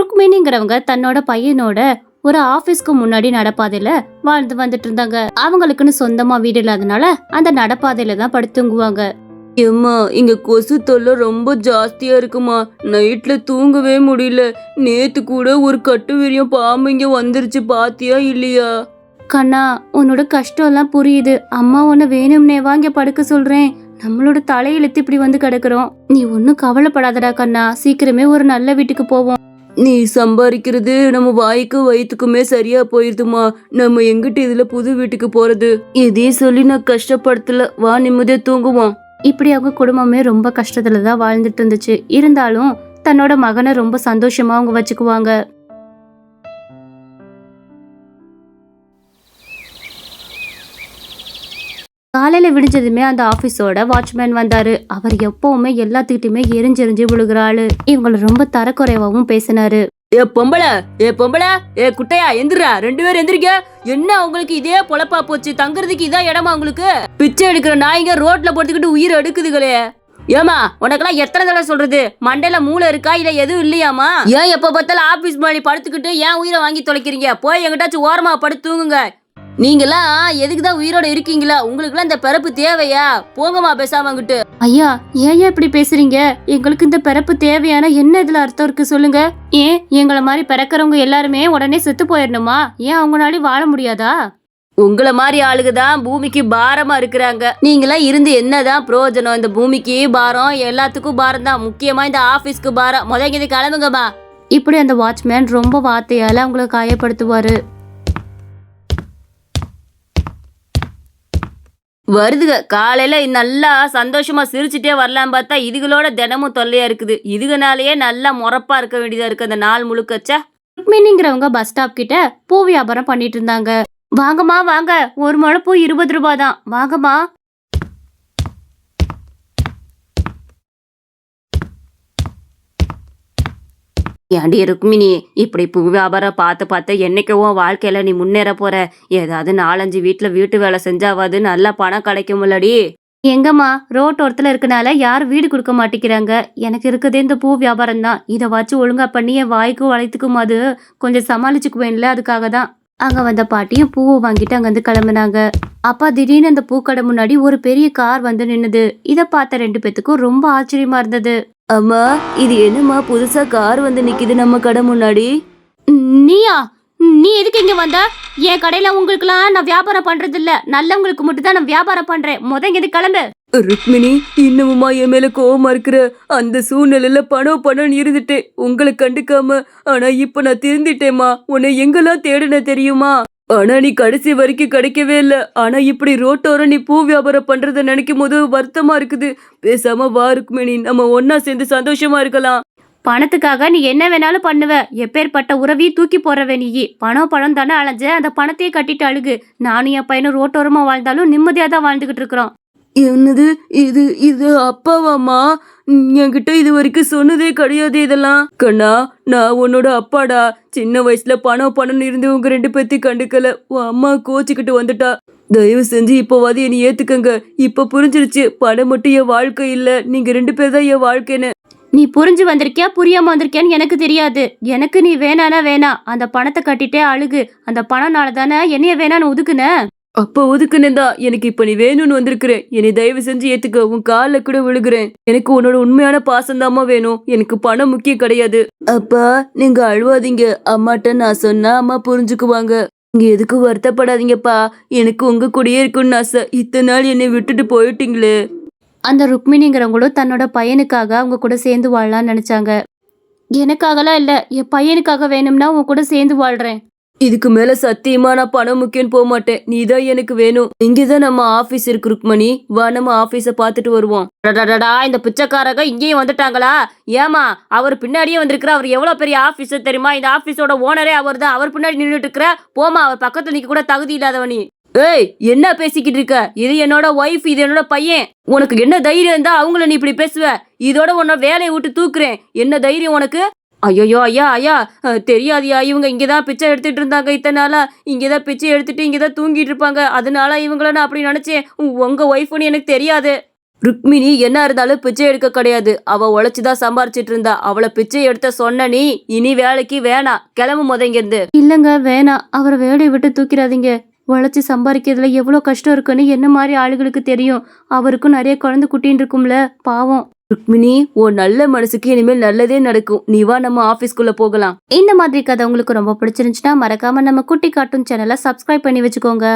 ருக்மிணிங்கிறவங்க தன்னோட பையனோட ஒரு ஆபீஸ்க்கு முன்னாடி நடப்பாதையில வாழ்ந்து வந்துட்டு இருந்தாங்க. அவங்களுக்குன்னு சொந்தமா வீடு இல்லாதனால அந்த நடப்பாதையில தான் படுத்துங்குவாங்க. ஏம்மா இங்க கொசு தொல்லை ரொம்ப ஜாஸ்தியா இருக்குமா. நைட்ல தூங்கவே முடியல. நேத்து கூட ஒரு கட்டு விரியம் பாம்பு இங்க வந்துருச்சு, பாத்தியா இல்லையா? கண்ணா, உன்னோட கஷ்டம் எல்லாம் புரியுது. அம்மா உன்னை வேணும்னே வாங்க படுக்க சொல்றேன். நம்மளோட தலையிழுத்து இப்படி வந்து கிடக்குறோம். நீ ஒன்னும் கவலைப்படாதடா கண்ணா, சீக்கிரமே ஒரு நல்ல வீட்டுக்கு போவோம். நீ சம்பாதிக்கிறது நம்ம வாய்க்கு வயிற்றுக்குமே சரியா போயிருதுமா. நம்ம எங்கிட்ட இதுல புது வீட்டுக்கு போறது? எதையும் சொல்லி நான் கஷ்டப்படுத்தல, வா நிம்மதியா தூங்குவோம். இப்படி அவங்க குடும்பமே ரொம்ப கஷ்டத்துல தான் வாழ்ந்துட்டு இருந்துச்சு. இருந்தாலும் தன்னோட மகனை ரொம்ப சந்தோஷமா அவங்க வச்சுக்குவாங்க. காலையில விடிஞ்சதுமே அந்த ஆபீஸோட வாட்ச்மேன் வந்தாரு. அவர் எப்பவுமே எல்லாத்துக்கிட்டுமே எரிஞ்செறிஞ்சு விழுகிறாளு. இவங்களை ரொம்ப தரக்குறைவாவும் பேசினாரு. ஏ பொம்பளை, ஏ குட்டையா, எந்திரா, 2 பேரும் எந்திரிக்க. என்ன உங்களுக்கு இதே பொழப்பா போச்சு? தங்குறதுக்கு இதான் இடமா உங்களுக்கு? பிச்சை எடுக்கிற நாய்ங்க ரோட்ல போட்டுக்கிட்டு உயிர் எடுக்குதுகளே. ஏமா உனக்கெல்லாம் எத்தனை தடவை சொல்றது? மண்டையில மூளை இருக்கா இல்ல எதுவும் இல்லையாமா? ஏன் எப்ப பார்த்தாலும் ஆபீஸ் முன்னாடி படுத்துக்கிட்டு ஏன் உயிரை வாங்கி தொலைக்கிறீங்க? போய் எங்கிட்டாச்சும் ஓரமா படுத்து தூங்குங்க. நீங்கெல்லாம் எதுக்குதான் உயிரோட இருக்கீங்களா? உங்களுக்குலாம் இந்த பிறப்பு தேவையா? போங்கம்மா பேசாம அங்கிட்டு. ஐயா, ஏன் இப்படி பேசுறீங்க? எங்களுக்கு இந்த பிறப்பு தேவையான என்ன இதுல அர்த்தம் இருக்கு சொல்லுங்க. ஏன் எங்களை மாதிரி பிறக்கிறவங்க எல்லாருமே உடனே செத்து போயிடணுமா? ஏன் அவங்களால வாழ முடியாதா? உங்களை மாதிரி ஆளுங்க தான் பூமிக்கு பாரமா இருக்கிறாங்க. நீங்களாம் இருந்து என்னதான் பிரயோஜனம்? இந்த பூமிக்கு பாரம், எல்லாத்துக்கும் பாரம் தான். முக்கியமா இந்த ஆபீஸ்க்கு பாரம். முதல்ல கிளம்புங்கம்மா. இப்படி அந்த வாட்ச்மேன் ரொம்ப வார்த்தையால அவங்கள காயப்படுத்துவாரு. வருதுக காலையில நல்லா சந்தோஷமா சிரிச்சுட்டே வரலாம் பார்த்தா இதுகளோட தினமும் தொல்லையா இருக்குது. இதுகனாலேயே நல்லா முறப்பா இருக்க வேண்டியதா இருக்கு அந்த நாள் முழுக்கச்சா. ருக்மிணிங்கிறவங்க பஸ் ஸ்டாப் கிட்ட பூ வியாபாரம் பண்ணிட்டு இருந்தாங்க. வாங்கம்மா வாங்க, ஒரு முழை பூ 20 ரூபாய் தான், வாங்கம்மா. ஏண்டி ருக்மிணி, இப்படி பூ வியாபாரம் பார்த்து என்னைக்கோ வாழ்க்கையில நீ முன்னேற போற. ஏதாவது 4-5 வீட்டு வேலை செஞ்சாவது நல்லா பணம் கிடைக்கும்லடி. எங்கம்மா, ரோட்டோரத்துல இருக்கனால யாரும் வீடு கொடுக்க மாட்டேங்கிறாங்க. எனக்கு இருக்குதே இந்த பூ வியாபாரம் தான். இதை வச்சு ஒழுங்கா பண்ணி என் வாய்க்கும் வளைத்துக்கும் அது கொஞ்சம் சமாளிச்சுக்குவேன்ல, அதுக்காக தான். அங்க வந்த பாட்டியும் பூவை வாங்கிட்டு அங்கிருந்து கிளம்புனாங்க. அப்பா திடீர்னு அந்த பூக்கடை முன்னாடி ஒரு பெரிய கார் வந்து நின்னுது. இதை பார்த்த 2 பேத்துக்கும் ரொம்ப ஆச்சரியமா இருந்தது. அம்மா, இது என்னம்மா புதுசா கார் வந்து நிக்குது நம்ம கடை முன்னாடி? நீயா? நீ எதுக்கு இங்க வந்த? என் கடையில உங்களுக்குலாம் நான் வியாபாரம் பண்றது இல்ல. நல்லவங்களுக்கு மட்டும் தான் நான் வியாபாரம் பண்றேன். முதங்க கிளம்பு. ருக்மிணி, இன்னமுமா என் மேல கோவமா இருக்கிற? அந்த சூழ்நிலையில பணம் இருந்துட்டேன், உங்களை கண்டுக்காம. ஆனா இப்ப நான் திருந்திட்டேம்மா. உன்னை எங்கெல்லாம் தேடுன தெரியுமா? ஆனா நீ கடைசி வரைக்கும் கிடைக்கவே இல்ல. ஆனா இப்படி ரோட்டோரம் நீ பூ வியாபாரம் பண்றத நினைக்கும் போது வருத்தமா இருக்குது. பேசாம வா ருக்மிணி, நம்ம ஒன்னா சேர்ந்து சந்தோஷமா இருக்கலாம். பணத்துக்காக நீ என்ன வேணாலும் பண்ணுவ. எப்பேற்பட்ட உறவையும் தூக்கி போறவ நீ. பணம் தானே அலைஞ்ச, அந்த பணத்தையே கட்டிட்டு அழுகு. நானும் என் பையனும் ரோட்டோரமா வாழ்ந்தாலும் நிம்மதியா தான் வாழ்ந்துகிட்டு இருக்கிறோம். என்னது இது அப்பாவாமா? என்கிட்ட இது வரைக்கும் சொன்னதே கிடையாது இதெல்லாம். கண்ணா, நான் உன்னோட அப்பாடா. சின்ன வயசுல பணம் இருந்து உங்க 2 பேத்தையும் கண்டுக்கல. உன் அம்மா கோச்சிக்கிட்டு வந்துட்டா. தயவு செஞ்சு இப்போவாது என்னை ஏத்துக்கங்க. இப்ப புரிஞ்சிருச்சு, பணம் மட்டும் என் வாழ்க்கை இல்ல, நீங்க 2 பேர் தான் என் வாழ்க்கைன்னு. நீ புரிஞ்சு வந்திருக்கியா புரியாம வந்திருக்கியான்னு எனக்கு தெரியாது. எனக்கு நீ வேணானா வேணாம், அந்த பணத்தை கட்டிட்டே அழுகு. அந்த பணம்னால தானே என்னைய வேணான்னு ஒதுக்குன. அப்ப ஒதுக்குனேன் தான். எனக்கு இப்ப நீ வேணும்னு வந்திருக்கிறேன். என்னை தயவு செஞ்சு ஏத்துக்க. உன் காலில் கூட விழுகிறேன். எனக்கு உன்னோட உண்மையான பாசந்தாமா வேணும். எனக்கு பணம் முக்கியம் கிடையாது. அப்பா, நீங்க அழுவாதீங்க. அம்மாட்ட நான் சொன்னா அம்மா புரிஞ்சுக்குவாங்க. நீங்க எதுக்கு வருத்தப்படாதீங்கப்பா. எனக்கு உங்க கூடயே இருக்குன்னு ஆசை. இத்தனை நாள் என்னை விட்டுட்டு போயிட்டீங்களே. அந்த ருக்மிணிங்கிறவங்களும் தன்னோட பையனுக்காக அவங்க கூட சேர்ந்து வாழலாம்னு நினைச்சாங்க. எனக்காகலாம் இல்ல, என் பையனுக்காக வேணும்னா உன் கூட சேர்ந்து வாழ்றேன். இதுக்கு மேல சத்தியமா நான் பணம் முக்கியம் போக மாட்டேன். நீதான் எனக்கு வேணும். இங்கதான் நம்ம ஆபீஸ் இருக்கு ருக்மணி, வா நம்ம ஆபீஸ பாத்துட்டு வருவோம். இந்த பிச்சைக்காரங்க இங்கேயும் வந்துட்டாங்களா? ஏமா, அவர் பின்னாடியே வந்திருக்கிற. அவர் எவ்வளவு பெரிய ஆபீஸர் தெரியுமா? இந்த ஆபீஸோட ஓனரே அவர் தான். அவர் பின்னாடி நின்றுட்டு இருக்கிற. போமா, அவர் பக்கத்துல நிக்க கூட தகுதி இல்லாதவனி. ஏய், என்ன பேசிக்கிட்டு இருக்க? இது என்னோட ஒய்ஃப், இது என்னோட பையன். உனக்கு என்ன தைரியம் இருந்தா அவங்கள நீ இப்படி பேசுவ? இதோட உன்னோட வேலையை விட்டு தூக்குறேன். என்ன தைரியம் உனக்கு? ஐயோ ஐயா, தெரியாதியா? இவங்க இங்கதான் பிச்சை எடுத்துட்டு இருந்தாங்க. இத்தனை நாளா இங்கதான் பிச்சை எடுத்துட்டு இங்கதான் தூங்கிட்டு இருப்பாங்க. அதனால இவங்கள நான் அப்படி நினைச்சேன். உங்க ஒய்ஃப்னு எனக்கு தெரியாது. ருக்மிணி என்ன இருந்தாலும் பிச்சை எடுக்க கிடையாது. அவ உழைச்சுதான் சம்பாரிச்சிட்டு இருந்தா. அவளை பிச்சை எடுத்த சொன்ன நீ இனி வேலைக்கு வேணாம், கிளம்பு முத இங்கிருந்து. இல்லைங்க வேணாம், அவரை வேலையை விட்டு தூக்கிடாதீங்க. உழைச்சி சம்பாதிக்கிறதுல எவ்வளோ கஷ்டம் இருக்குன்னு என்ன மாதிரி ஆளுகளுக்கு தெரியும். அவருக்கும் நிறைய குழந்தை குட்டின்னு இருக்கும்ல, பாவம். ருக்மிணி, உன் நல்ல மனசுக்கு இனிமேல் நல்லதே நடக்கும். நீ வா, நம்ம ஆபீஸ்க்குள்ள போகலாம். இந்த மாதிரி கதை உங்களுக்கு ரொம்ப பிடிச்சிருந்துச்சுன்னா மறக்காம நம்ம குட்டி கார்ட்டூன் சேனலை சப்ஸ்கிரைப் பண்ணி வச்சுக்கோங்க.